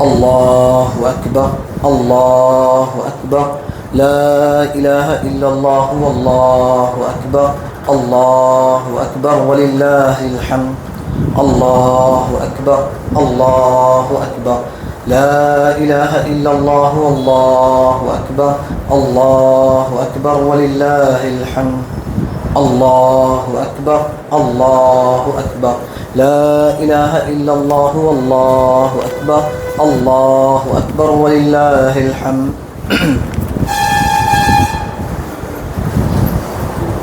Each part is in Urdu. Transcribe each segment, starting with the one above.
اللہ اکبر اللہ اکبر لا الہ الا اللہ واللہ اکبر اللہ اکبر وللہ الحمد اللہ اکبر اللہ اکبر لا الہ الا اللہ واللہ اکبر اللہ اکبر وللہ الحمد اللہ اکبر اللہ اکبر لا الہ الا اللہ واللہ اکبر اللہ اکبر وللہ الحمد۔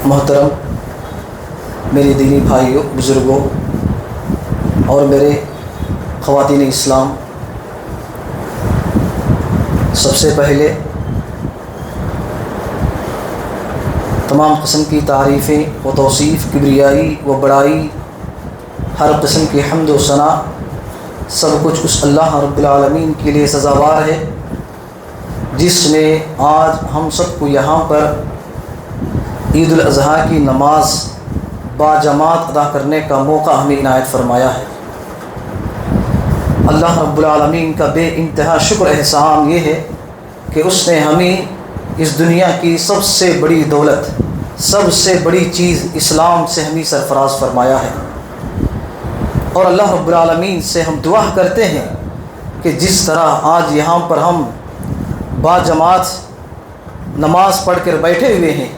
محترم میرے دینی بھائیوں، بزرگوں اور میرے خواتین اسلام، سب سے پہلے تمام قسم کی تعریفیں و توصیف، کبریائی و بڑائی، ہر قسم کی حمد و ثنا سب کچھ اس اللہ رب العالمین کے لیے سزاوار ہے، جس نے آج ہم سب کو یہاں پر عید الاضحیٰ کی نماز باجماعت ادا کرنے کا موقع ہمیں عنایت فرمایا ہے۔ اللہ رب العالمین کا بے انتہا شکر احسان یہ ہے کہ اس نے ہمیں اس دنیا کی سب سے بڑی دولت، سب سے بڑی چیز اسلام سے ہمیں سرفراز فرمایا ہے، اور اللہ رب العالمین سے ہم دعا کرتے ہیں کہ جس طرح آج یہاں پر ہم باجماعت نماز پڑھ کر بیٹھے ہوئے ہیں،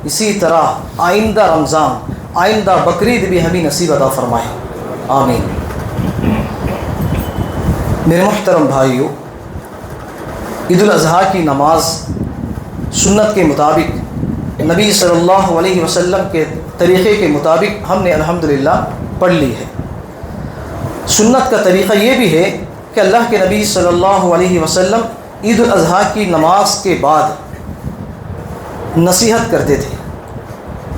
اسی طرح آئندہ رمضان، آئندہ بقرعید بھی ہمیں نصیب عطا فرمائے، آمین۔ میرے محترم بھائیوں، عید الاضحیٰ کی نماز سنت کے مطابق، نبی صلی اللہ علیہ وسلم کے طریقے کے مطابق ہم نے الحمدللہ پڑھ لی ہے۔ سنت کا طریقہ یہ بھی ہے کہ اللہ کے نبی صلی اللہ علیہ وسلم عید الاضحیٰ کی نماز کے بعد نصیحت کرتے تھے،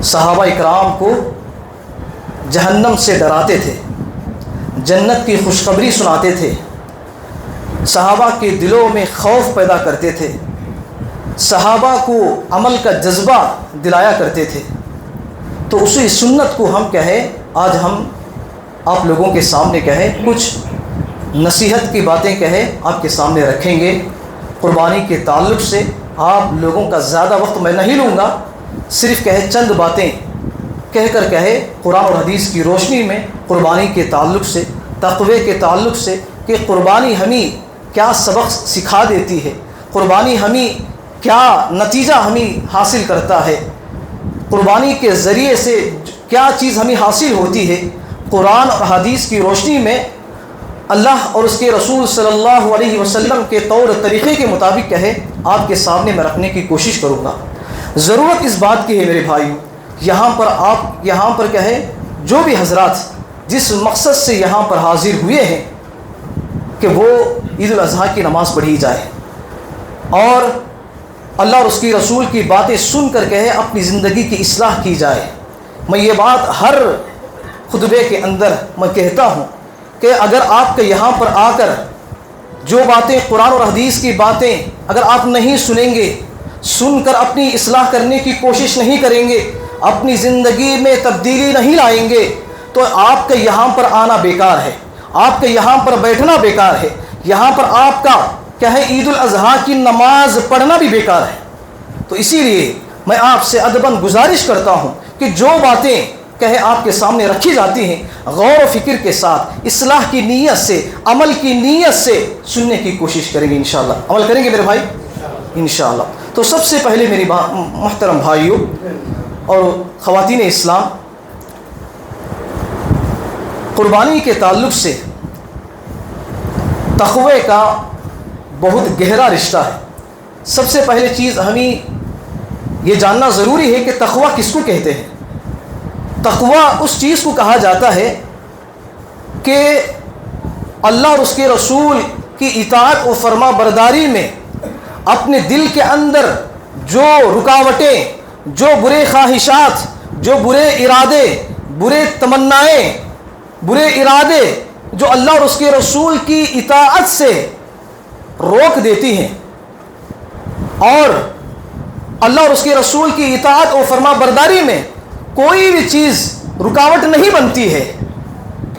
صحابہ اکرام کو جہنم سے ڈراتے تھے، جنت کی خوشخبری سناتے تھے، صحابہ کے دلوں میں خوف پیدا کرتے تھے، صحابہ کو عمل کا جذبہ دلایا کرتے تھے۔ تو اسی سنت کو ہم کہیں، آج ہم آپ لوگوں کے سامنے کہیں، کچھ نصیحت کی باتیں کہیں آپ کے سامنے رکھیں گے۔ قربانی کے تعلق سے آپ لوگوں کا زیادہ وقت میں نہیں لوں گا، صرف چند باتیں کہہ کر قرآن اور حدیث کی روشنی میں قربانی کے تعلق سے، تقوی کے تعلق سے، کہ قربانی ہمیں کیا سبق سکھا دیتی ہے، قربانی ہمیں کیا نتیجہ ہمیں حاصل کرتا ہے، قربانی کے ذریعے سے کیا چیز ہمیں حاصل ہوتی ہے۔ قرآن اور حدیث کی روشنی میں اللہ اور اس کے رسول صلی اللہ علیہ وسلم کے طور طریقے کے مطابق آپ کے سامنے میں رکھنے کی کوشش کروں گا۔ ضرورت اس بات کی ہے میرے بھائیوں، یہاں پر جو بھی حضرات جس مقصد سے یہاں پر حاضر ہوئے ہیں کہ وہ عید الاضحیٰ کی نماز پڑھی جائے اور اللہ اور اس کی رسول کی باتیں سن کر اپنی زندگی کی اصلاح کی جائے۔ میں یہ بات ہر خطبے کے اندر میں کہتا ہوں کہ اگر آپ کے یہاں پر آ کر جو باتیں قرآن اور حدیث کی باتیں اگر آپ نہیں سنیں گے، سن کر اپنی اصلاح کرنے کی کوشش نہیں کریں گے، اپنی زندگی میں تبدیلی نہیں لائیں گے، تو آپ کا یہاں پر آنا بیکار ہے، آپ کا یہاں پر بیٹھنا بیکار ہے، یہاں پر آپ کا عید الاضحیٰ کی نماز پڑھنا بھی بیکار ہے۔ تو اسی لیے میں آپ سے ادباً گزارش کرتا ہوں کہ جو باتیں آپ کے سامنے رکھی جاتی ہیں، غور و فکر کے ساتھ، اصلاح کی نیت سے، عمل کی نیت سے سننے کی کوشش کریں گے، انشاءاللہ عمل کریں گے میرے بھائی انشاءاللہ۔ تو سب سے پہلے میری محترم بھائیوں اور خواتین اسلام، قربانی کے تعلق سے تقوی کا بہت گہرا رشتہ ہے۔ سب سے پہلے چیز ہمیں یہ جاننا ضروری ہے کہ تقوی کس کو کہتے ہیں۔ تقوی اس چیز کو کہا جاتا ہے کہ اللہ اور اس کے رسول کی اطاعت و فرما برداری میں اپنے دل کے اندر جو رکاوٹیں، جو برے خواہشات، جو برے ارادے، برے تمنائیں، برے ارادے جو اللہ اور اس کے رسول کی اطاعت سے روک دیتی ہیں، اور اللہ اور اس کے رسول کی اطاعت و فرما برداری میں کوئی بھی چیز رکاوٹ نہیں بنتی ہے،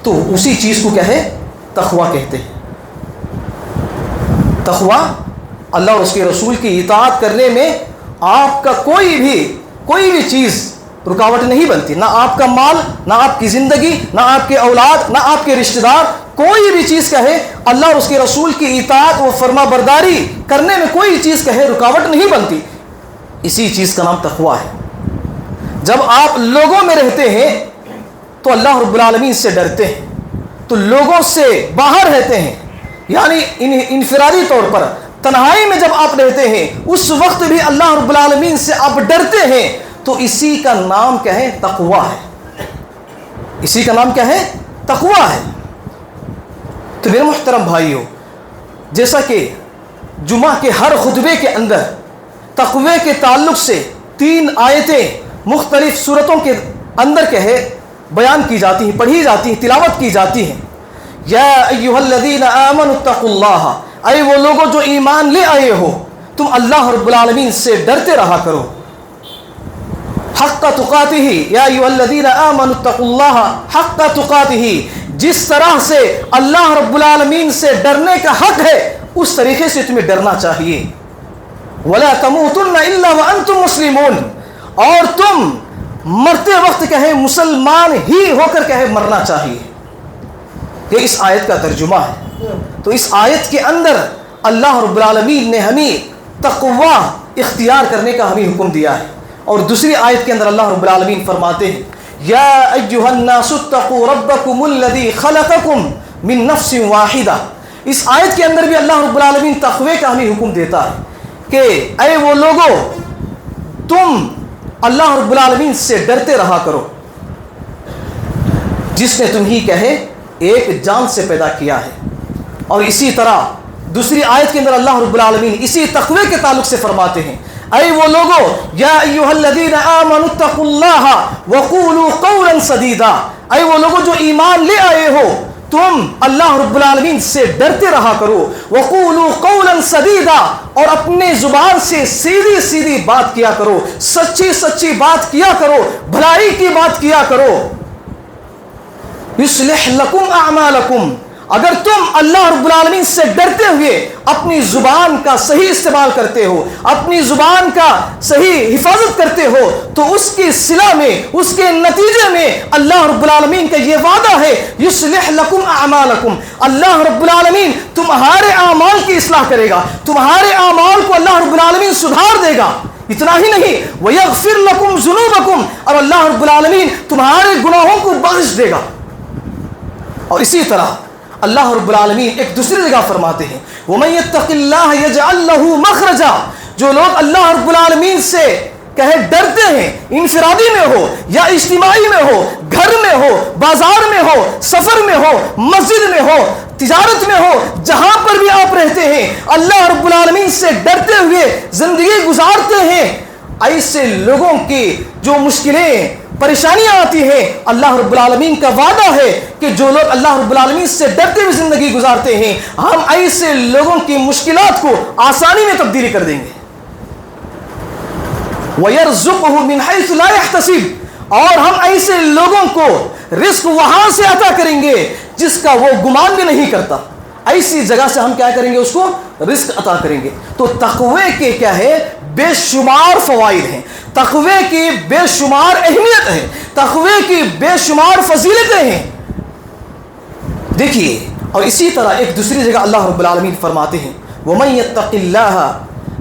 تو اسی چیز کو تقوی کہتے ہیں۔ تقویٰ اللہ اور اس کے رسول کی اطاعت کرنے میں آپ کا کوئی بھی چیز رکاوٹ نہیں بنتی، نہ آپ کا مال، نہ آپ کی زندگی، نہ آپ کے اولاد، نہ آپ کے رشتہ دار، کوئی بھی چیز کہے اللہ اور اس کے رسول کی اطاعت و فرما برداری کرنے میں کوئی چیز کہے رکاوٹ نہیں بنتی. اسی چیز کا نام تقویٰ ہے. جب آپ لوگوں میں رہتے ہیں تو اللہ رب العالمین سے ڈرتے ہیں، تو لوگوں سے باہر رہتے ہیں، یعنی انفرادی طور پر تنہائی میں جب آپ رہتے ہیں اس وقت بھی اللہ رب العالمین سے آپ ڈرتے ہیں، تو اسی کا نام کیا ہے؟ تقویٰ ہے. اسی کا نام کیا ہے؟ تقویٰ ہے. تو میرے محترم بھائیو، جیسا کہ جمعہ کے ہر خطبے کے اندر تقوی کے تعلق سے 3 آیتیں مختلف صورتوں کے اندر کہے بیان کی جاتی ہیں، پڑھی جاتی ہیں، تلاوت کی جاتی ہیں. یا ایھا الذین آمنوا اتقوا اللہ، اے وہ لوگوں جو ایمان لے آئے ہو تم اللہ رب العالمین سے ڈرتے رہا کرو. حق تقاتہ، یا ایھا الذین آمنوا اتقوا اللہ حق تقاتہ، جس طرح سے اللہ رب العالمین سے ڈرنے کا حق ہے اس طریقے سے تمہیں ڈرنا چاہیے. ولا تموتن الا وانتم مسلمون، اور تم مرتے وقت کہے مسلمان ہی ہو کر کہے مرنا چاہیے. یہ اس آیت کا ترجمہ ہے. تو اس آیت کے اندر اللہ رب العالمین نے ہمیں تقویٰ اختیار کرنے کا ہمیں حکم دیا ہے. اور دوسری آیت کے اندر اللہ رب العالمین فرماتے ہیں یا ایھا الناس اتقوا ربکم الذی خلقکم من نفس واحدہ. اس آیت کے اندر بھی اللہ رب العالمین تقوی کا ہمیں حکم دیتا ہے کہ اے وہ لوگو تم اللہ رب العالمین سے ڈرتے رہا کرو جس نے تمہیں کہے ایک جان سے پیدا کیا ہے. اور اسی طرح دوسری آیت کے اندر اللہ رب العالمین اسی تقوی کے تعلق سے فرماتے ہیں اے وہ لوگو یا ایھا الذین آمنوا اتقوا اللہ وقولوا قولا سدیدا، اے وہ لوگو جو ایمان لے آئے ہو تم اللہ رب العالمین سے ڈرتے رہا کرو. وقولوا قولا سدیدا، اور اپنے زبان سے سیدھی سیدھی بات کیا کرو، سچی سچی بات کیا کرو، بھلائی کی بات کیا کرو. یصلح لکم اعمالکم، اگر تم اللہ رب العالمین سے ڈرتے ہوئے اپنی زبان کا صحیح استعمال کرتے ہو، اپنی زبان کا صحیح حفاظت کرتے ہو، تو اس کی صلہ میں، اس کے نتیجے میں اللہ رب العالمین کا یہ وعدہ ہے یصلح لکم اعمالکم، اللہ رب العالمین تمہارے اعمال کی اصلاح کرے گا، تمہارے اعمال کو اللہ رب العالمین سدھار دے گا. اتنا ہی نہیں ویغفر لکم ذنوبکم، اور اللہ رب العالمین تمہارے گناہوں کو بخش دے گا. اور اسی طرح اللہ رب العالمین ایک دوسری جگہ فرماتے ہیں وَمَن يَتَّقِ اللَّهَ يَجْعَل لَّهُ مَخْرَجًا، جو لوگ اللہ رب العالمین سے کہے ڈرتے ہیں، انفرادی میں ہو یا اجتماعی میں ہو، گھر میں ہو، بازار میں ہو، سفر میں ہو، مسجد میں ہو، تجارت میں ہو، جہاں پر بھی آپ رہتے ہیں اللہ رب العالمین سے ڈرتے ہوئے زندگی گزارتے ہیں. ایسے لوگوں کی جو مشکلیں پریشانیاں آتی ہیں اللہ رب العالمین کا وعدہ ہے کہ جو لوگ اللہ رب العالمین سے ڈرتے ہوئے زندگی گزارتے ہیں ہم ایسے لوگوں کی مشکلات کو آسانی میں تبدیلی کر دیں گے. وَيَرْزُقُهُ مِنْ حَيْثُ لَا يَحْتَسِبُ، اور ہم ایسے لوگوں کو رزق وہاں سے عطا کریں گے جس کا وہ گمان بھی نہیں کرتا. ایسی جگہ سے ہم کیا کریں گے؟ اس کو رزق عطا کریں گے. تو تقوی کے کیا ہے؟ بے شمار فوائد ہیں، تقوی کی بے شمار اہمیت ہے، تقوی کی بے شمار فضیلتیں ہیں. دیکھیے، اور اسی طرح ایک دوسری جگہ اللہ رب العالمین فرماتے ہیں وَمَن يَتَّقِ اللَّهَ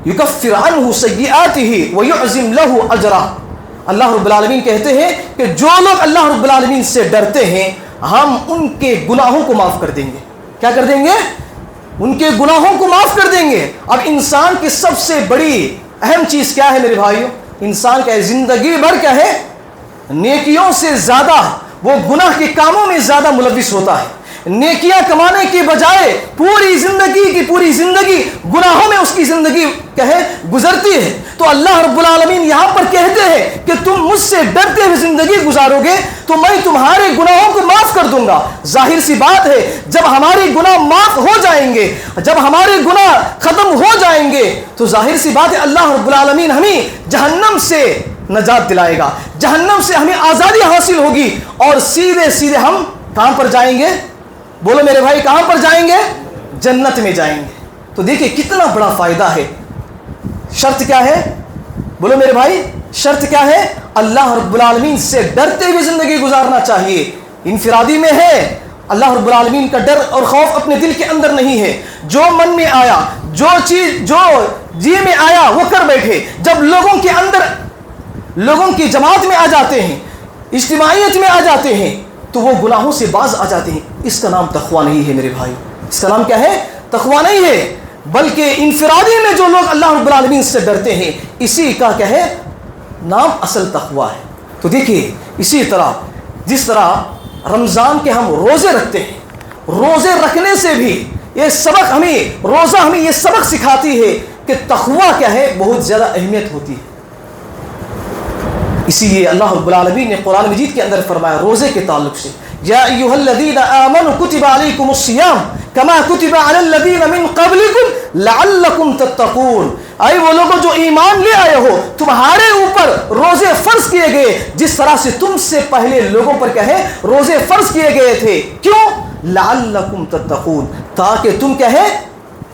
يُكَفِّرْ عَنْهُ سَيِّئَاتِهِ وَيُعْظِمْ لَهُ أَجْرًا. اللہ رب العالمین کہتے ہیں کہ جو لوگ اللہ رب العالمین سے ڈرتے ہیں ہم ان کے گناہوں کو معاف کر دیں گے. کیا کر دیں گے؟ ان کے گناہوں کو معاف کر دیں گے. اب انسان کی سب سے بڑی اہم چیز کیا ہے میرے بھائیوں؟ انسان کا زندگی بھر کیا ہے؟ نیکیوں سے زیادہ وہ گناہ کے کاموں میں زیادہ ملوث ہوتا ہے. نیکیاں کمانے کے بجائے پوری زندگی گناہوں میں اس کی زندگی کہے گزرتی ہے. تو اللہ رب العالمین یہاں پر کہتے ہیں کہ تم مجھ سے ڈرتے ہوئے زندگی گزارو گے تو میں تمہارے گناہوں کو معاف کر دوں گا. ظاہر سی بات ہے جب ہمارے گناہ معاف ہو جائیں گے، جب ہمارے گناہ ختم ہو جائیں گے تو ظاہر سی بات ہے اللہ رب العالمین ہمیں جہنم سے نجات دلائے گا، جہنم سے ہمیں آزادی حاصل ہوگی اور سیدھے ہم کہاں پر جائیں گے؟ بولو میرے بھائی، کہاں پر جائیں گے؟ جنت میں جائیں گے. تو دیکھیں کتنا بڑا فائدہ ہے. شرط کیا ہے؟ بولو میرے بھائی, شرط کیا ہے؟ اللہ رب العالمین سے ڈرتے ہوئے زندگی گزارنا چاہیے. انفرادی میں ہے, اللہ رب العالمین کا ڈر اور خوف اپنے دل کے اندر نہیں ہے. جو من میں آیا, جو چیز جو جی میں آیا وہ کر بیٹھے. جب لوگوں کے اندر, لوگوں کی جماعت میں آ جاتے ہیں, اجتماعیت میں آ جاتے ہیں, تو وہ گناہوں سے باز آ جاتے ہیں. اس کا نام تقویٰ نہیں ہے میرے بھائی. اس کا نام کیا ہے؟ تقویٰ نہیں ہے, بلکہ انفرادی میں جو لوگ اللہ رب العالمین سے ڈرتے ہیں, اسی کا کیا ہے نام اصل تقویٰ ہے. تو دیکھیے اسی طرح جس طرح رمضان کے ہم روزے رکھتے ہیں, روزے رکھنے سے بھی یہ سبق ہمیں, روزہ ہمیں یہ سبق سکھاتی ہے کہ تقویٰ کیا ہے, بہت زیادہ اہمیت ہوتی ہے. اسی لیے اللہ رب العالمین نے قرآن مجید کے اندر فرمایا روزے کے تعلق سے, یا ایھا الذین آمنوا کتب علیکم الصیام کما کتب علی الذین من قبلکم لعلکم تتقون. اے وہ لوگوں جو ایمان لے آئے ہو, تمہارے اوپر روزے فرض کیے گئے جس طرح سے تم سے پہلے لوگوں پر کیا ہے روزے فرض کیے گئے تھے. کیوں؟ لعلکم تتقون, تاکہ تم کیا ہے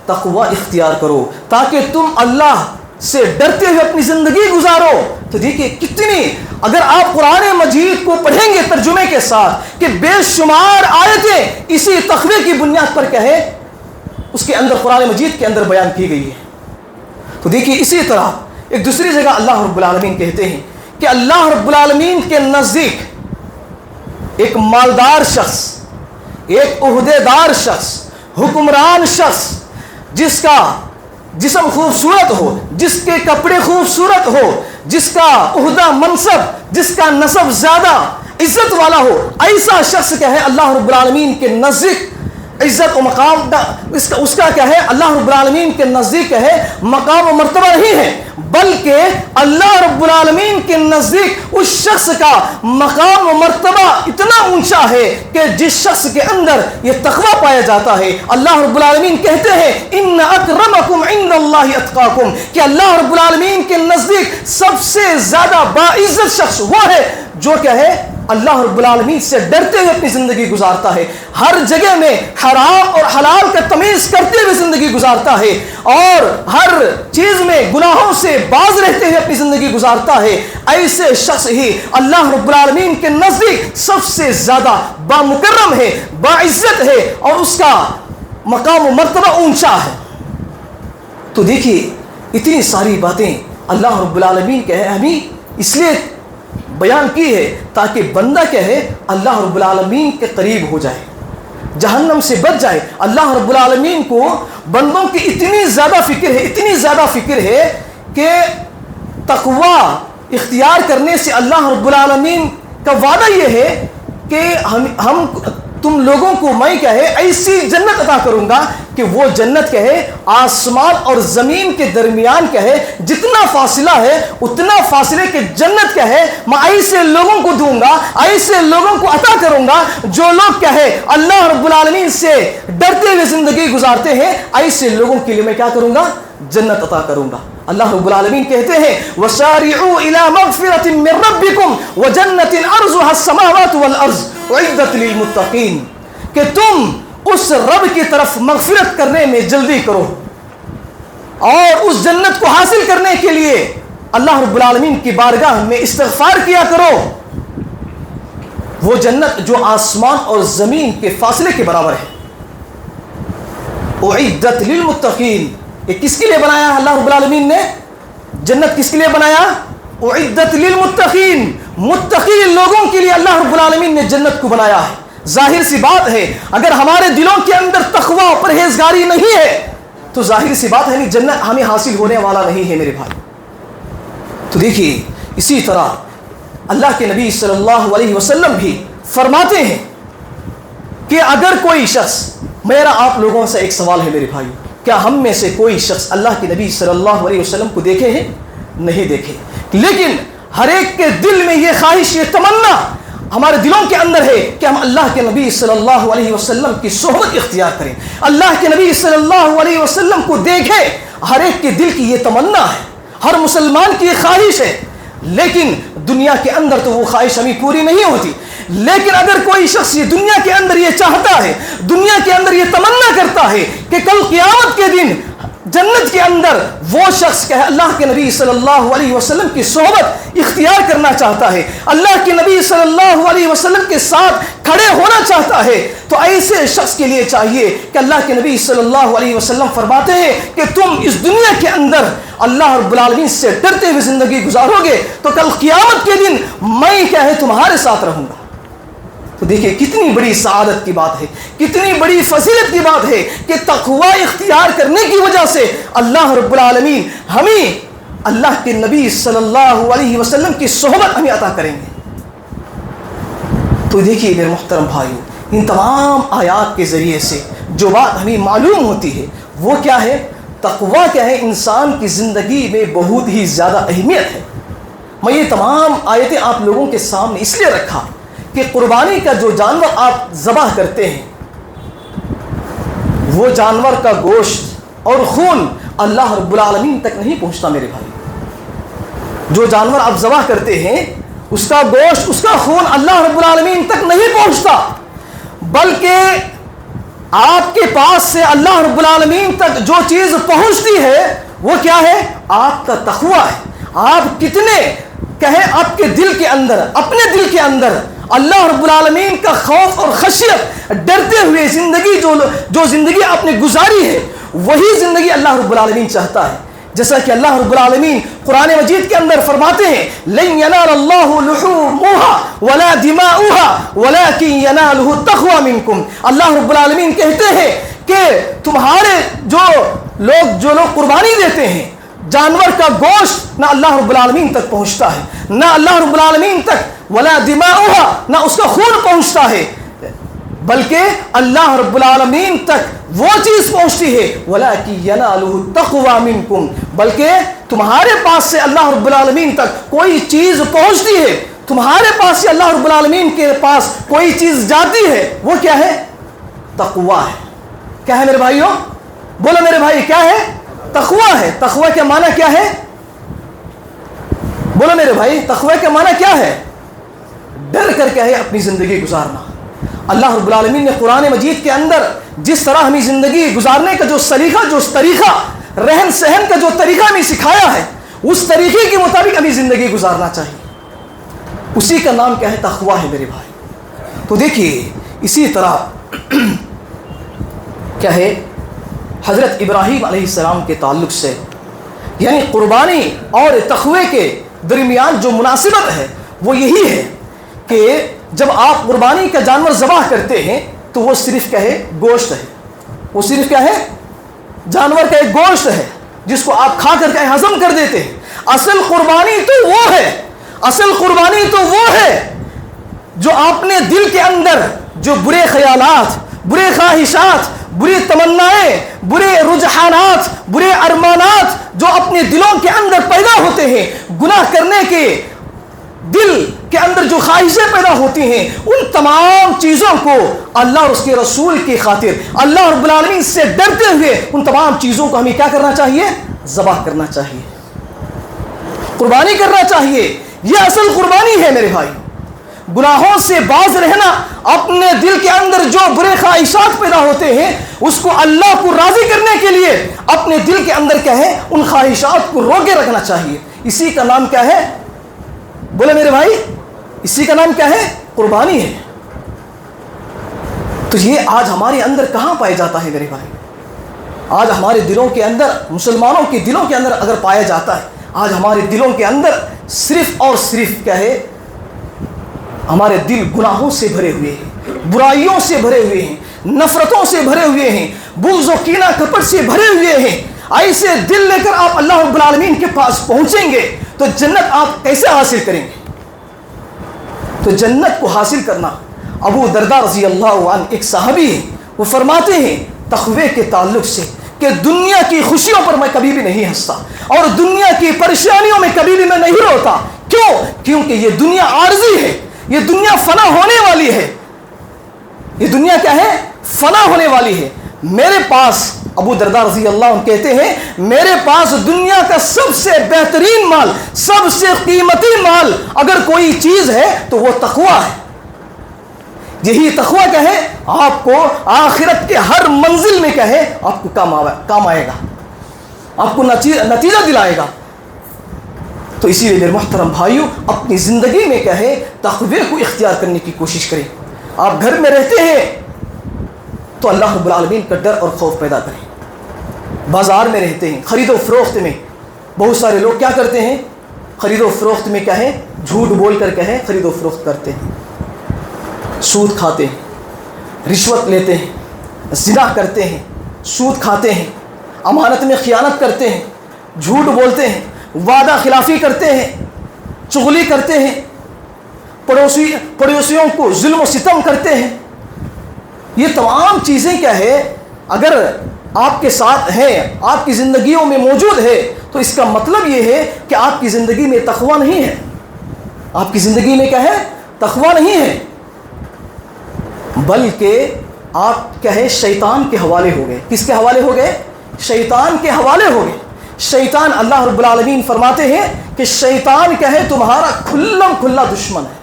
تقوی اختیار کرو, تاکہ تم اللہ سے ڈرتے ہوئے اپنی زندگی گزارو. تو دیکھیے کتنی, اگر آپ قرآن مجید کو پڑھیں گے ترجمے کے ساتھ, کہ بے شمار آیتیں اسی تقوی کی بنیاد پر کیا ہے اس کے اندر قرآن مجید کے اندر بیان کی گئی ہے. تو دیکھیے اسی طرح ایک دوسری جگہ اللہ رب العالمین کہتے ہیں کہ اللہ رب العالمین کے نزدیک ایک مالدار شخص, ایک عہدے دار شخص, حکمران شخص, جس کا جسم خوبصورت ہو, جس کے کپڑے خوبصورت ہو, جس کا عہدہ منصب, جس کا نسب زیادہ عزت والا ہو, ایسا شخص کیا ہے اللہ رب العالمین کے نزدیک عزت و مقام, اس کا کیا ہے اللہ رب العالمین کے نزدیک کیا ہے مقام و مرتبہ نہیں ہے, بلکہ اللہ رب العالمین کے نزدیک اس شخص کا مقام و مرتبہ اتنا اونچا ہے کہ جس شخص کے اندر یہ تقویٰ پایا جاتا ہے. اللہ رب العالمین کہتے ہیں ان اکرمکم عند اللہ اتقاکم, کہ اللہ رب العالمین کے نزدیک سب سے زیادہ باعزت شخص وہ ہے جو کیا ہے اللہ رب العالمین سے ڈرتے ہوئے اپنی زندگی گزارتا ہے, ہر جگہ میں حرام اور حلال کا تمیز کرتے ہوئے زندگی گزارتا ہے, اور ہر چیز میں گناہوں سے باز رہتے ہوئے اپنی زندگی گزارتا ہے. ایسے شخص ہی اللہ رب العالمین کے نزدیک سب سے زیادہ بامکرم ہے, باعزت ہے, اور اس کا مقام و مرتبہ اونچا ہے. تو دیکھیے اتنی ساری باتیں اللہ رب العالمین کے ہمیں اس لیے بیان کی ہے تاکہ بندہ کیا ہے اللہ رب العالمین کے قریب ہو جائے, جہنم سے بچ جائے. اللہ رب العالمین کو بندوں کی اتنی زیادہ فکر ہے, اتنی زیادہ فکر ہے کہ تقوی اختیار کرنے سے اللہ رب العالمین کا وعدہ یہ ہے کہ ہم تم لوگوں کو میں کیا ہے ایسی جنت عطا کروں گا کہ وہ جنت کیا ہے آسمان اور زمین کے درمیان کیا ہے جتنا فاصلہ ہے اتنا فاصلے کے جنت کیا ہے میں ایسے لوگوں کو دوں گا, ایسے لوگوں کو عطا کروں گا جو لوگ کیا ہے اللہ رب العالمین سے ڈرتے ہوئے زندگی گزارتے ہیں. ایسے لوگوں کے لیے میں کیا کروں گا جنت عطا کروں گا. اللہ رب العالمین کہتے ہیں وَسَارِعُوا إِلَى مَغْفِرَةٍ مِّن رَّبِّكُمْ وَجَنَّةٍ عَرْضُهَا السَّمَاوَاتُ وَالْأَرْضُ أُعِدَّتْ لِلْمُتَّقِينَ, کہ تم اس رب کی طرف مغفرت کرنے میں جلدی کرو اور اس جنت کو حاصل کرنے کے لیے اللہ رب العالمین کی بارگاہ میں استغفار کیا کرو. وہ جنت جو آسمان اور زمین کے فاصلے کے برابر ہے. اعدت للمتقین, یہ کس کے لیے بنایا اللہ رب العالمین نے جنت؟ کس کے لیے بنایا؟ اعدت للمتقین, متقی لوگوں کے لیے اللہ رب العالمین نے جنت کو بنایا ہے. ظاہر سی بات ہے اگر ہمارے دلوں کے اندر تقوی اور پرہیزگاری نہیں ہے تو ظاہر سی بات ہے جنت ہمیں حاصل ہونے والا نہیں ہے میرے بھائی. تو دیکھیے اسی طرح اللہ کے نبی صلی اللہ علیہ وسلم بھی فرماتے ہیں کہ اگر کوئی شخص, میرا آپ لوگوں سے ایک سوال ہے میرے بھائی, کیا ہم میں سے کوئی شخص اللہ کے نبی صلی اللہ علیہ وسلم کو دیکھے ہیں؟ نہیں دیکھے, لیکن ہر ایک کے دل میں یہ خواہش, یہ تمنا ہمارے دلوں کے اندر ہے کہ ہم اللہ کے نبی صلی اللہ علیہ وسلم کی صحبت اختیار کریں, اللہ کے نبی صلی اللہ علیہ وسلم کو دیکھیں. ہر ایک کے دل کی یہ تمنا ہے, ہر مسلمان کی یہ خواہش ہے, لیکن دنیا کے اندر تو وہ خواہش ہمیں پوری نہیں ہوتی. لیکن اگر کوئی شخص یہ دنیا کے اندر یہ چاہتا ہے، دنیا کے اندر یہ تمنا کرتا ہے کہ کل قیامت کے دن جنت کے اندر وہ شخص کہ اللہ کے نبی صلی اللہ علیہ وسلم کی صحبت اختیار کرنا چاہتا ہے، اللہ کے نبی صلی اللہ علیہ وسلم کے ساتھ کھڑے ہونا چاہتا ہے، تو ایسے شخص کے لیے چاہیے کہ اللہ کے نبی صلی اللہ علیہ وسلم فرماتے ہیں کہ تم اس دنیا کے اندر اللہ رب العالمین سے ڈرتے ہوئے زندگی گزارو گے تو کل قیامت کے دن میں کیا ہے تمہارے ساتھ رہوں گا۔ تو دیکھیں کتنی بڑی سعادت کی بات ہے، کتنی بڑی فضیلت کی بات ہے کہ تقوی اختیار کرنے کی وجہ سے اللہ رب العالمین ہمیں اللہ کے نبی صلی اللہ علیہ وسلم کی صحبت ہمیں عطا کریں گے۔ تو دیکھیے میرے محترم بھائیو، ان تمام آیات کے ذریعے سے جو بات ہمیں معلوم ہوتی ہے وہ کیا ہے؟ تقوی کیا ہے؟ انسان کی زندگی میں بہت ہی زیادہ اہمیت ہے۔ میں یہ تمام آیتیں آپ لوگوں کے سامنے اس لیے رکھا کہ قربانی کا جو جانور آپ ذبح کرتے ہیں وہ جانور کا گوشت اور خون اللہ رب العالمین تک نہیں پہنچتا میرے بھائی۔ جو جانور آپ ذبح کرتے ہیں اس کا گوشت، اس کا خون اللہ رب العالمین تک نہیں پہنچتا، بلکہ آپ کے پاس سے اللہ رب العالمین تک جو چیز پہنچتی ہے وہ کیا ہے؟ آپ کا تقوی ہے۔ آپ کتنے کہیں آپ کے دل کے اندر، اپنے دل کے اندر اللہ رب العالمین کا خوف اور خشیت ڈرتے ہوئے زندگی جو زندگی آپ نے گزاری ہے وہی زندگی اللہ رب العالمین چاہتا ہے۔ جیسا کہ اللہ رب العالمین قرآن مجید کے اندر فرماتے ہیں لن ينال الله لحومها ولا دماؤها ولكن يناله التقوى منكم۔ اللہ رب العالمین کہتے ہیں کہ تمہارے جو لوگ قربانی دیتے ہیں، جانور کا گوشت نہ اللہ رب العالمین تک پہنچتا ہے، نہ اللہ رب العالمین تک ولا دماؤها نہ اس کا خون پہنچتا ہے، بلکہ اللہ رب العالمین تک وہ چیز پہنچتی ہے وَلَكِنْ يَنَالُهُ التَّقْوَى مِنْكُمْ، بلکہ تمہارے پاس سے اللہ رب العالمین تک کوئی چیز پہنچتی ہے، تمہارے پاس سے اللہ رب العالمین کے پاس کوئی چیز جاتی ہے، وہ کیا ہے؟ تقوی ہے۔ کیا ہے میرے بھائیوں؟ بولو میرے بھائی، کیا ہے؟ تقوی ہے۔ تقوی کا معنی کیا ہے؟ بولو میرے بھائی، تقوی کا معنی کیا ہے؟ ڈر کر کیا ہے اپنی زندگی گزارنا۔ اللہ رب العالمین نے قرآن مجید کے اندر جس طرح ہمیں زندگی گزارنے کا جو طریقہ رہن سہن کا جو طریقہ ہمیں سکھایا ہے اس طریقے کے مطابق ہمیں زندگی گزارنا چاہیے، اسی کا نام کیا ہے؟ تقوی ہے میرے بھائی۔ تو دیکھیے اسی طرح کیا ہے حضرت ابراہیم علیہ السلام کے تعلق سے، یعنی قربانی اور تقوی کے درمیان جو مناسبت ہے وہ یہی ہے کہ جب آپ قربانی کا جانور ذبح کرتے ہیں تو وہ صرف کیا ہے؟ گوشت ہے۔ وہ صرف کیا ہے؟ جانور کا ایک گوشت ہے جس کو آپ کھا کر کے ہضم کر دیتے ہیں۔ اصل قربانی تو وہ ہے، اصل قربانی تو وہ ہے جو آپ نے دل کے اندر جو برے خیالات، برے خواہشات، بری تمنائیں، برے رجحانات، برے ارمانات جو اپنے دلوں کے اندر پیدا ہوتے ہیں، گناہ کرنے کے دل کے اندر جو خواہشیں پیدا ہوتی ہیں، ان تمام چیزوں کو اللہ اور اس کے رسول کی خاطر اللہ رب العالمین سے ڈرتے ہوئے ان تمام چیزوں کو ہمیں کیا کرنا چاہیے؟ ذبح کرنا چاہیے، قربانی کرنا چاہیے۔ یہ اصل قربانی ہے میرے بھائی۔ گناہوں سے باز رہنا، اپنے دل کے اندر جو برے خواہشات پیدا ہوتے ہیں اس کو اللہ کو راضی کرنے کے لیے اپنے دل کے اندر کیا ہے؟ ان خواہشات کو روکے رکھنا چاہیے۔ اسی کا نام کیا ہے؟ بولے میرے بھائی، اسی کا نام کیا ہے؟ قربانی ہے۔ تو یہ آج ہمارے اندر کہاں پایا جاتا ہے میرے بھائی؟ آج ہمارے دلوں کے اندر، مسلمانوں کے دلوں کے اندر اگر پایا جاتا ہے، آج ہمارے دلوں کے اندر صرف اور صرف کیا ہے؟ ہمارے دل گناہوں سے بھرے ہوئے ہیں، برائیوں سے بھرے ہوئے ہیں، نفرتوں سے بھرے ہوئے ہیں، بغض و کینہ کپٹ سے بھرے ہوئے ہیں۔ ایسے دل لے کر آپ اللہ رب العالمین کے پاس پہنچیں گے تو جنت آپ کیسے حاصل کریں گے؟ تو جنت کو حاصل کرنا، ابو درداء رضی اللہ عنہ ایک صحابی ہیں، وہ فرماتے ہیں تقوی کے تعلق سے کہ دنیا کی خوشیوں پر میں کبھی بھی نہیں ہنستا اور دنیا کی پریشانیوں میں کبھی بھی میں نہیں روتا۔ کیوں؟ کیونکہ یہ دنیا عارضی ہے، یہ دنیا فنا ہونے والی ہے۔ یہ دنیا کیا ہے؟ فنا ہونے والی ہے۔ میرے پاس، ابو درداء رضی اللہ عنہ کہتے ہیں، میرے پاس دنیا کا سب سے بہترین مال، سب سے قیمتی مال اگر کوئی چیز ہے تو وہ تقوی ہے۔ یہی تقویٰ کیا ہے آپ کو آخرت کے ہر منزل میں کیا ہے آپ کو کام آئے گا، آپ کو نتیجہ دلائے گا۔ تو اسی لیے میرے محترم بھائیوں، اپنی زندگی میں کیا ہے تقوی کو اختیار کرنے کی کوشش کریں۔ آپ گھر میں رہتے ہیں تو اللہ رب العالمین کا ڈر اور خوف پیدا کریں۔ بازار میں رہتے ہیں، خرید و فروخت میں بہت سارے لوگ کیا کرتے ہیں، خرید و فروخت میں کیا ہے جھوٹ بول کر کیا ہے خرید و فروخت کرتے ہیں، سود کھاتے ہیں، رشوت لیتے ہیں، زنا کرتے ہیں، سود کھاتے ہیں، امانت میں خیانت کرتے ہیں، جھوٹ بولتے ہیں، وعدہ خلافی کرتے ہیں، چغلی کرتے ہیں، پڑوسیوں کو ظلم و ستم کرتے ہیں۔ یہ تمام چیزیں کیا ہے اگر آپ کے ساتھ ہیں، آپ کی زندگیوں میں موجود ہے، تو اس کا مطلب یہ ہے کہ آپ کی زندگی میں تقویٰ نہیں ہے، آپ کی زندگی میں کیا ہے تقویٰ نہیں ہے، بلکہ آپ کیا ہے شیطان کے حوالے ہو گئے۔ کس کے حوالے ہو گئے؟ شیطان کے حوالے ہو گئے۔ شیطان، اللہ رب العالمین فرماتے ہیں کہ شیطان کیا ہے تمہارا کھلم کھلا دشمن ہے۔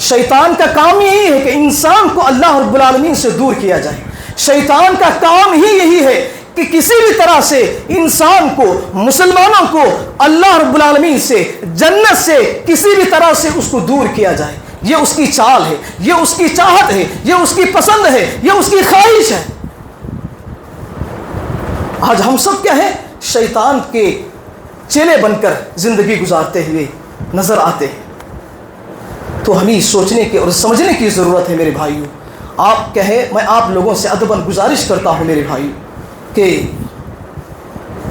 شیطان کا کام یہی ہے کہ انسان کو اللہ رب العالمین سے دور کیا جائے۔ شیطان کا کام ہی یہی ہے کہ کسی بھی طرح سے انسان کو، مسلمانوں کو اللہ رب العالمین سے، جنت سے کسی بھی طرح سے اس کو دور کیا جائے۔ یہ اس کی چال ہے، یہ اس کی چاہت ہے، یہ اس کی پسند ہے، یہ اس کی خواہش ہے۔ آج ہم سب کیا ہے شیطان کے چیلے بن کر زندگی گزارتے ہوئے نظر آتے ہیں۔ تو ہمیں سوچنے کی اور سمجھنے کی ضرورت ہے میرے بھائیوں۔ آپ کہے، میں آپ لوگوں سے ادباً گزارش کرتا ہوں میرے بھائی کہ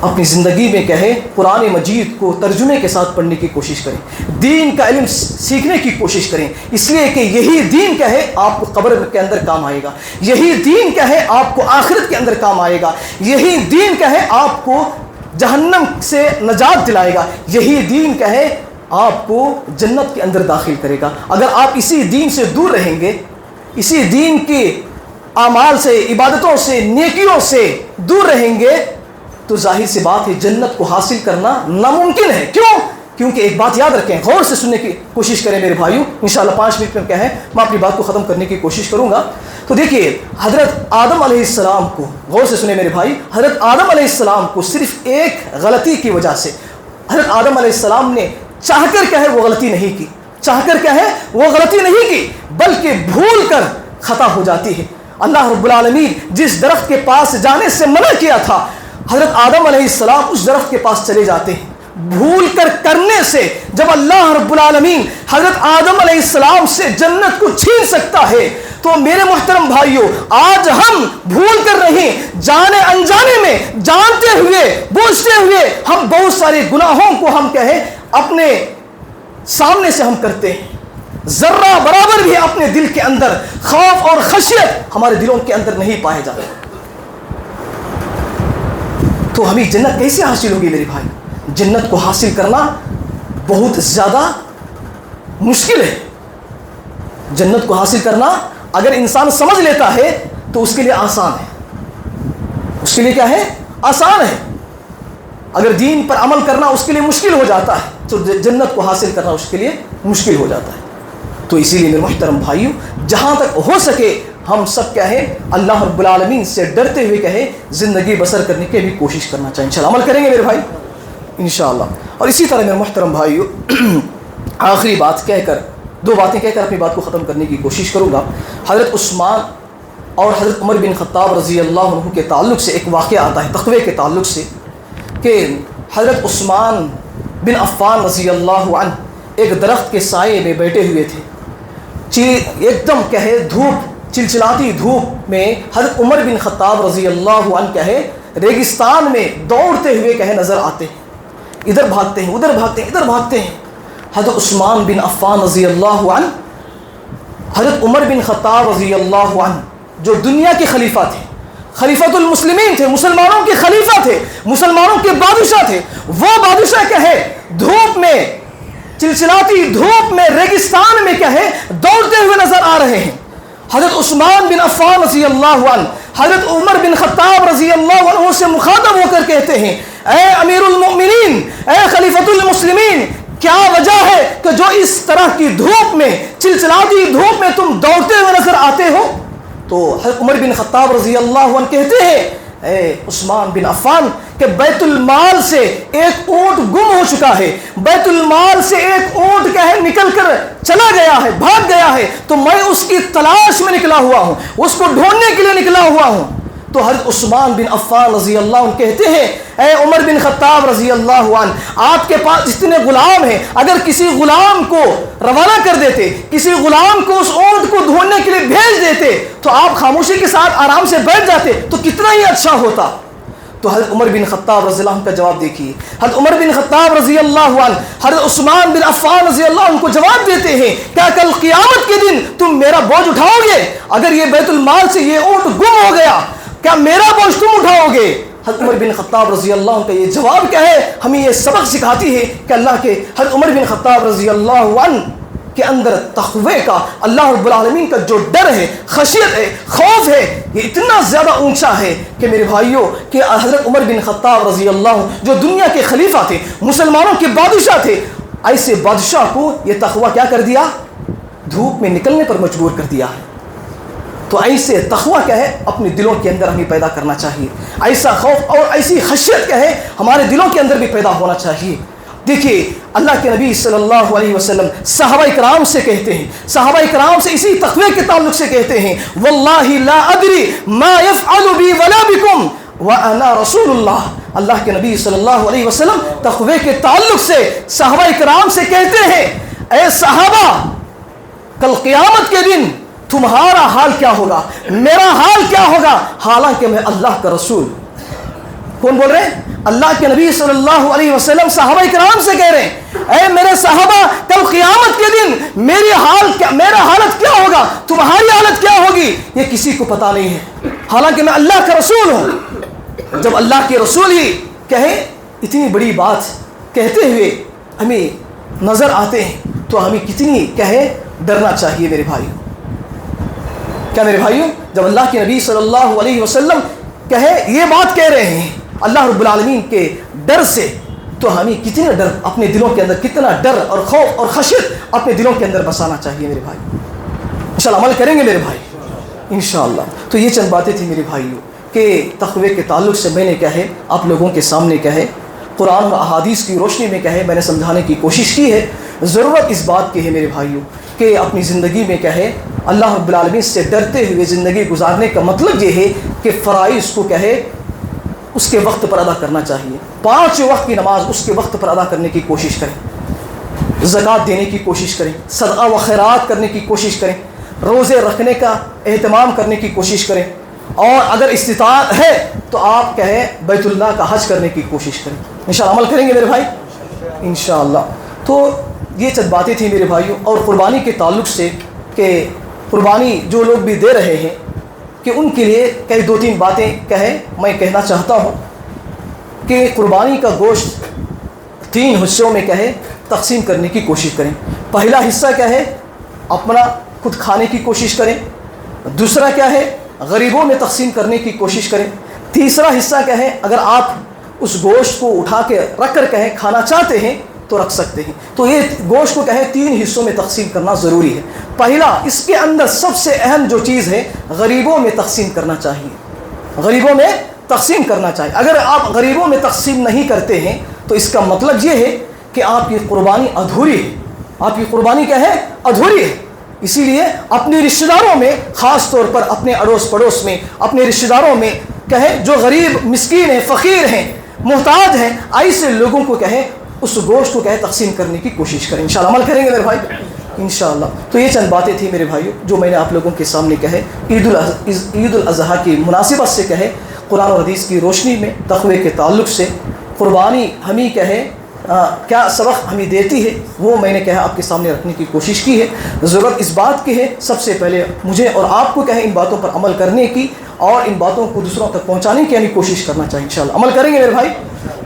اپنی زندگی میں کہے قرآن مجید کو ترجمے کے ساتھ پڑھنے کی کوشش کریں، دین کا علم سیکھنے کی کوشش کریں، اس لیے کہ یہی دین کیا ہے آپ کو قبر کے اندر کام آئے گا، یہی دین کیا ہے آپ کو آخرت کے اندر کام آئے گا، یہی دین کیا ہے آپ کو جہنم سے نجات دلائے گا، یہی دین کیا ہے آپ کو جنت کے اندر داخل کرے گا۔ اگر آپ اسی دین سے دور رہیں گے، اسی دین کے اعمال سے، عبادتوں سے، نیکیوں سے دور رہیں گے، تو ظاہر سی بات ہے جنت کو حاصل کرنا ناممکن ہے۔ کیوں؟ کیونکہ ایک بات یاد رکھیں، غور سے سننے کی کوشش کریں میرے بھائیوں، انشاءاللہ 5 منٹ میں کیا ہے میں اپنی بات کو ختم کرنے کی کوشش کروں گا۔ تو دیکھیے حضرت آدم علیہ السلام کو، غور سے سنیں میرے بھائی، حضرت آدم علیہ السلام کو صرف ایک غلطی کی وجہ سے، حضرت آدم علیہ السلام نے چاہ کر کیا ہے وہ غلطی نہیں کی، چاہ کر کیا ہے وہ غلطی نہیں کی، بلکہ بھول کر خطا ہو جاتی ہے۔ اللہ رب العالمین جس درخت کے پاس جانے سے منع کیا تھا، حضرت آدم علیہ السلام اس درخت کے پاس چلے جاتے ہیں۔ بھول کر کرنے سے جب اللہ رب العالمین حضرت آدم علیہ السلام سے جنت کو چھین سکتا ہے، تو میرے محترم بھائیوں آج ہم بھول کر رہے، جانے انجانے میں، جانتے ہوئے بوجھتے ہوئے ہم بہت سارے گناہوں کو ہم کہیں اپنے سامنے سے ہم کرتے ہیں۔ ذرہ برابر بھی اپنے دل کے اندر خوف اور خشیت ہمارے دلوں کے اندر نہیں پائے جاتے۔ تو ہمیں جنت کیسے حاصل ہوگی میرے بھائی؟ جنت کو حاصل کرنا بہت زیادہ مشکل ہے۔ جنت کو حاصل کرنا اگر انسان سمجھ لیتا ہے تو اس کے لیے آسان ہے، اس کے لیے کیا ہے آسان ہے۔ اگر دین پر عمل کرنا اس کے لیے مشکل ہو جاتا ہے تو جنت کو حاصل کرنا اس کے لیے مشکل ہو جاتا ہے۔ تو اسی لیے میرے محترم بھائیوں جہاں تک ہو سکے ہم سب کیا ہے اللہ رب العالمین سے ڈرتے ہوئے کہے زندگی بسر کرنے کی بھی کوشش کرنا چاہیے۔ انشاءاللہ عمل کریں گے میرے بھائی انشاءاللہ۔ اور اسی طرح میرے محترم بھائیوں آخری بات کہہ کر، 2 باتیں کہہ کر اپنی بات کو ختم کرنے کی کوشش کروں گا۔ حضرت عثمان اور حضرت عمر بن خطاب رضی اللہ عنہ کے تعلق سے ایک واقعہ آتا ہے تقوی کے تعلق سے، کہ حضرت عثمان بن عفان رضی اللہ عنہ ایک درخت کے سائے میں بیٹھے ہوئے تھے، ایک دم کہے دھوپ، چلچلاتی دھوپ میں حضرت عمر بن خطاب رضی اللہ عنہ کہے ریگستان میں دوڑتے ہوئے کہے نظر آتے ہیں، ادھر بھاگتے ہیں ادھر بھاگتے ہیں ادھر بھاگتے ہیں۔ حضرت عثمان بن عفان رضی اللہ عنہ، حضرت عمر بن خطاب رضی اللہ عنہ جو دنیا کے خلیفہ تھے، خلیفۃ المسلمین تھے، مسلمانوں کے خلیفہ تھے، مسلمانوں کے بادشاہ تھے، وہ بادشاہ کہے دھوپ میں، چلچلاتی دھوپ میں، ریگستان میں کہے دوڑتے ہوئے نظر آ رہے ہیں۔ حضرت عثمان بن عفان رضی اللہ عنہ حضرت عمر بن خطاب رضی اللہ عنہ سے مخاطب ہو کر کہتے ہیں، اے امیر المؤمنین، اے خلیفۃ المسلمین، کیا وجہ ہے کہ جو اس طرح کی دھوپ میں، چلچلاتی دھوپ میں تم دوڑتے ہوئے نظر آتے ہو؟ تو حضرت عمر بن خطاب رضی اللہ عنہ کہتے ہیں اے عثمان بن عفان کہ بیت المال سے ایک اونٹ گم ہو چکا ہے، بیت المال سے ایک اونٹ کیا ہے نکل کر چلا گیا ہے، بھاگ گیا ہے، تو میں اس کی تلاش میں نکلا ہوا ہوں، اس کو ڈھونڈنے کے لیے نکلا ہوا ہوں۔ تو حضرت عثمان بن عفان رضی اللہ عنہ کہتے ہیں اے عمر بن خطاب رضی اللہ عنہ، آپ کے پاس جتنے غلام ہیں، اگر کسی غلام کو روانہ کر دیتے، کسی غلام کو اس اونٹ کو ڈھونڈنے کے لیے بھیج دیتے، تو آپ خاموشی کے ساتھ آرام سے بیٹھ جاتے تو کتنا ہی اچھا ہوتا۔ تو حضرت عمر بن خطاب رضی اللہ عنہ کا جواب دیکھیے، حضرت عمر بن خطاب رضی اللہ عنہ حضرت عثمان بن عفان رضی اللہ عنہ کو جواب دیتے ہیں کیا کل قیامت کے دن تم میرا بوجھ اٹھاؤ گے؟ اگر یہ بیت المال سے یہ اونٹ گم ہو گیا، کیا میرا بوجھ تم اٹھاؤ گے؟ حضرت عمر بن خطاب رضی اللہ عنہ کا یہ جواب کیا ہے؟ ہمیں یہ سبق سکھاتی ہے کہ اللہ کے حضرت عمر بن خطاب رضی اللہ عنہ کے اندر تقوی کا، اللہ رب العالمین کا جو ڈر ہے، خشیت ہے، خوف ہے، یہ اتنا زیادہ اونچا ہے کہ میرے بھائیوں کہ حضرت عمر بن خطاب رضی اللہ عنہ جو دنیا کے خلیفہ تھے، مسلمانوں کے بادشاہ تھے، ایسے بادشاہ کو یہ تقوی کیا کر دیا؟ دھوپ میں نکلنے پر مجبور کر دیا ہے۔ تو ایسے تقوی کیا ہے اپنے دلوں کے اندر ہمیں پیدا کرنا چاہیے، ایسا خوف اور ایسی خشیت کیا ہے ہمارے دلوں کے اندر بھی پیدا ہونا چاہیے۔ دیکھیے اللہ کے نبی صلی اللہ علیہ وسلم صحابہ کرام سے کہتے ہیں، صحابہ کرام سے اسی تقوی کے تعلق سے کہتے ہیں واللہ لا ادری ما يفعل بی ولا بکم وانا رسول اللہ۔ اللہ کے نبی صلی اللہ علیہ وسلم تقوی کے تعلق سے صحابہ کرام سے کہتے ہیں اے صحابہ کل قیامت کے دن تمہارا حال کیا ہوگا، میرا حال کیا ہوگا، حالانکہ میں اللہ کا رسول۔ کون بول رہے ہیں؟ اللہ کے نبی صلی اللہ علیہ وسلم صحابہ کرام سے کہہ رہے ہیں اے میرے صحابہ کل قیامت کے دن میرا حالت کیا ہوگا، تمہاری حالت کیا ہوگی، یہ کسی کو پتا نہیں ہے، حالانکہ میں اللہ کا رسول ہوں۔ جب اللہ کے رسول ہی کہیں اتنی بڑی بات کہتے ہوئے ہمیں نظر آتے ہیں تو ہمیں کتنی کہے ڈرنا چاہیے میرے بھائی۔ کیا میرے بھائیوں جب اللہ کے نبی صلی اللہ علیہ وسلم کہے یہ بات کہہ رہے ہیں اللہ رب العالمین کے ڈر سے، تو ہمیں کتنا ڈر اپنے دلوں کے اندر، کتنا ڈر اور خوف اور خشیت اپنے دلوں کے اندر بسانا چاہیے میرے بھائی۔ انشاءاللہ عمل کریں گے میرے بھائی انشاءاللہ۔ تو یہ چند باتیں تھیں میرے بھائیوں کہ تقوی کے تعلق سے میں نے کیا ہے آپ لوگوں کے سامنے کیا ہے قرآن و احادیث کی روشنی میں کیا ہے میں نے سمجھانے کی کوشش کی ہے۔ ضرورت اس بات کی ہے میرے بھائیوں کہ اپنی زندگی میں کیا ہے اللہ رب العالمین سے ڈرتے ہوئے زندگی گزارنے کا مطلب یہ ہے کہ فرائض کو کیا ہے اس کے وقت پر ادا کرنا چاہیے، 5 وقت کی نماز اس کے وقت پر ادا کرنے کی کوشش کریں، زکوٰۃ دینے کی کوشش کریں، صدقہ و خیرات کرنے کی کوشش کریں، روزے رکھنے کا اہتمام کرنے کی کوشش کریں، اور اگر استطاعت ہے تو آپ کہیں بیت اللہ کا حج کرنے کی کوشش کریں۔ انشاءاللہ عمل کریں گے میرے بھائی انشاءاللہ۔ تو یہ چند باتیں تھیں میرے بھائیوں، اور قربانی کے تعلق سے کہ قربانی جو لوگ بھی دے رہے ہیں کہ ان کے لیے کئی 2-3 باتیں میں کہنا چاہتا ہوں کہ قربانی کا گوشت 3 حصوں میں تقسیم کرنے کی کوشش کریں۔ پہلا حصہ کیا ہے اپنا خود کھانے کی کوشش کریں، دوسرا کیا ہے غریبوں میں تقسیم کرنے کی کوشش کریں، تیسرا حصہ کیا ہے اگر آپ اس گوشت کو اٹھا کے رکھ کر کھانا چاہتے ہیں تو رکھ سکتے ہیں۔ تو یہ گوشت کو 3 حصوں میں تقسیم کرنا ضروری ہے۔ پہلا اس کے اندر سب سے اہم جو چیز ہے غریبوں میں تقسیم کرنا چاہیے، غریبوں میں تقسیم کرنا چاہیے۔ اگر آپ غریبوں میں تقسیم نہیں کرتے ہیں تو اس کا مطلب یہ ہے کہ آپ کی قربانی ادھوری ہے، آپ کی قربانی کیا ہے ادھوری ہے۔ اسی لیے اپنے رشتہ داروں میں، خاص طور پر اپنے اڑوس پڑوس میں، اپنے رشتہ داروں میں جو غریب مسکین ہیں، فقیر ہیں، محتاج ہیں، ایسے لوگوں کو اس گوشت کو تقسیم کرنے کی کوشش کریں۔ انشاءاللہ عمل کریں گے میرے بھائی انشاءاللہ۔ تو یہ چند باتیں تھیں میرے بھائیوں جو میں نے آپ لوگوں کے سامنے عید الاضحیٰ کی مناسبت سے قرآن و حدیث کی روشنی میں تقوی کے تعلق سے قربانی ہمیں کیا سبق ہمیں دیتی ہے وہ میں نے آپ کے سامنے رکھنے کی کوشش کی ہے۔ ضرورت اس بات کی ہے سب سے پہلے مجھے اور آپ کو ان باتوں پر عمل کرنے کی اور ان باتوں کو دوسروں تک پہنچانے کی کوشش کرنا چاہیے۔ انشاءاللہ عمل کریں گے میرے بھائی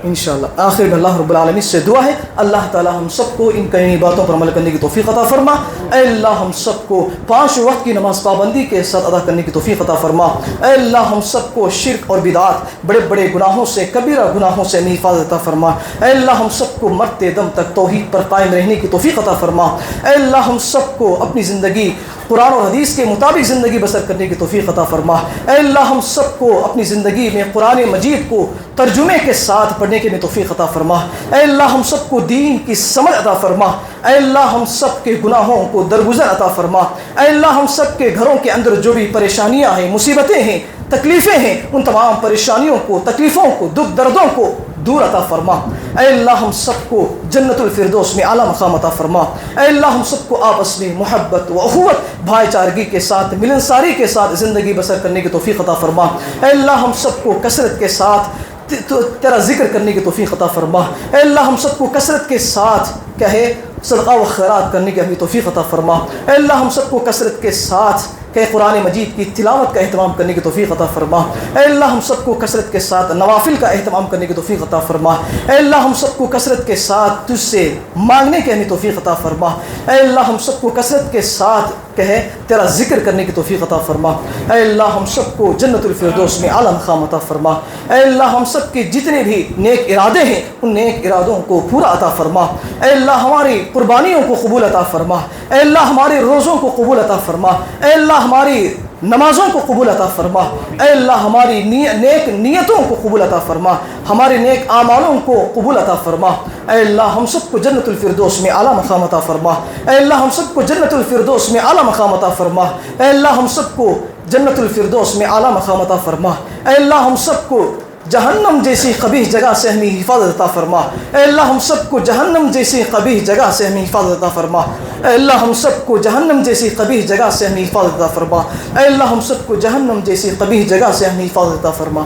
انشاءاللہ. آخر میں اللہ رب العالمین سے دعا ہے اللہ تعالی ہم سب کو ان کئی باتوں پر عمل کرنے کی توفیق عطا فرما. اے اللہ ہم سب کو 5 وقت کی نماز پابندی کے ساتھ ادا کرنے کی توفیق عطا فرما. اے اللہ ہم سب کو شرک اور بدعات بڑے بڑے گناہوں سے کبیرہ گناہوں سے حفاظت عطا فرما. اے اللہ ہم سب کو مرتے دم تک توحید پر قائم رہنے کی توفیق عطا فرما. اے اللہ ہم سب کو اپنی زندگی قرآن اور حدیث کے مطابق زندگی بسر کرنے کی توفیق عطا فرما. اے اللہ ہم سب کو اپنی زندگی میں قرآن مجید کو ترجمے کے ساتھ پڑھنے کی توفیق عطا فرما. اے اللہ ہم سب کو دین کی سمجھ عطا فرما. اے اللہ ہم سب کے گناہوں کو درگزر عطا فرما. اے اللہ ہم سب کے گھروں کے اندر جو بھی پریشانیاں ہیں، مصیبتیں ہیں، تکلیفیں ہیں، ان تمام پریشانیوں کو، تکلیفوں کو، دکھ دردوں کو دور عطا فرما. اے اللہ ہم سب کو جنت الفردوس میں اعلیٰ مقام عطا فرما. اے اللہ ہم سب کو آپس میں محبت و اخوت بھائی چارگی کے ساتھ ملنساری کے ساتھ زندگی بسر کرنے کی توفیق عطا فرما. اے اللہ ہم سب کو کثرت کے ساتھ تیرا ذکر کرنے کی توفیق عطا فرما. اے اللہ ہم سب کو کثرت کے ساتھ کہے صدقہ و خیرات کرنے کی ہمیں توفیق عطا فرما. اے اللہ ہم سب کو کثرت کے ساتھ کہ قرآن مجید کی تلاوت کا اہتمام کرنے کی توفیق عطا فرما. اے اللہ ہم سب کو کثرت کے ساتھ نوافل کا اہتمام کرنے کی توفیق عطا فرما. اے اللہ ہم سب کو کثرت کے ساتھ تجھ سے مانگنے کی ہمیں توفیق عطا فرما. اے اللہ ہم سب کو کثرت کے ساتھ کہے تیرا ذکر کرنے کی توفیق عطا فرما. اے اللہ ہم سب کو جنت الفردوس میں اعلیٰ مقام عطا فرما. اے اللہ ہم سب کے جتنے بھی نیک ارادے ہیں ان نیک ارادوں کو پورا عطا فرما. اے اللہ ہماری قربانیوں کو قبول عطا فرما. اے اللہ ہمارے روزوں کو قبول عطا فرما. اے اللہ ہماری نمازوں کو قبول عطا فرما. اے اللہ ہماری نیک نیتوں کو قبول عطا فرما. ہمارے نیک اعمالوں کو قبول عطا فرما. اے اللہ ہم سب کو جنت الفردوس میں اعلیٰ مقام عطا فرما. اے اللہ ہم سب کو جنت الفردوس میں اعلیٰ مقام عطا فرما. اے اللہ ہم سب کو جنت الفردوس میں اعلیٰ مقام عطا فرما. اے اللہ ہم سب کو جہنم جیسی قبیح جگہ سے ہمیں حفاظت عطا فرما. اے اللہ ہم سب کو جہنم جیسی قبیح جگہ سے ہمیں حفاظت عطا فرما. اے اللہ ہم سب کو جہنم جیسی قبیح جگہ سے ہمیں حفاظت عطا فرما. اے اللہ ہم سب کو جہنم جیسی قبیح جگہ سے ہمیں حفاظت عطا فرما.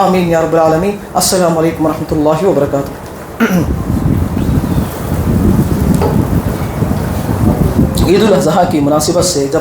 آمین یا رب العالمین. السلام علیکم ورحمۃ اللہ وبرکاتہ. عید الاضحیٰ کی مناسبت سے جب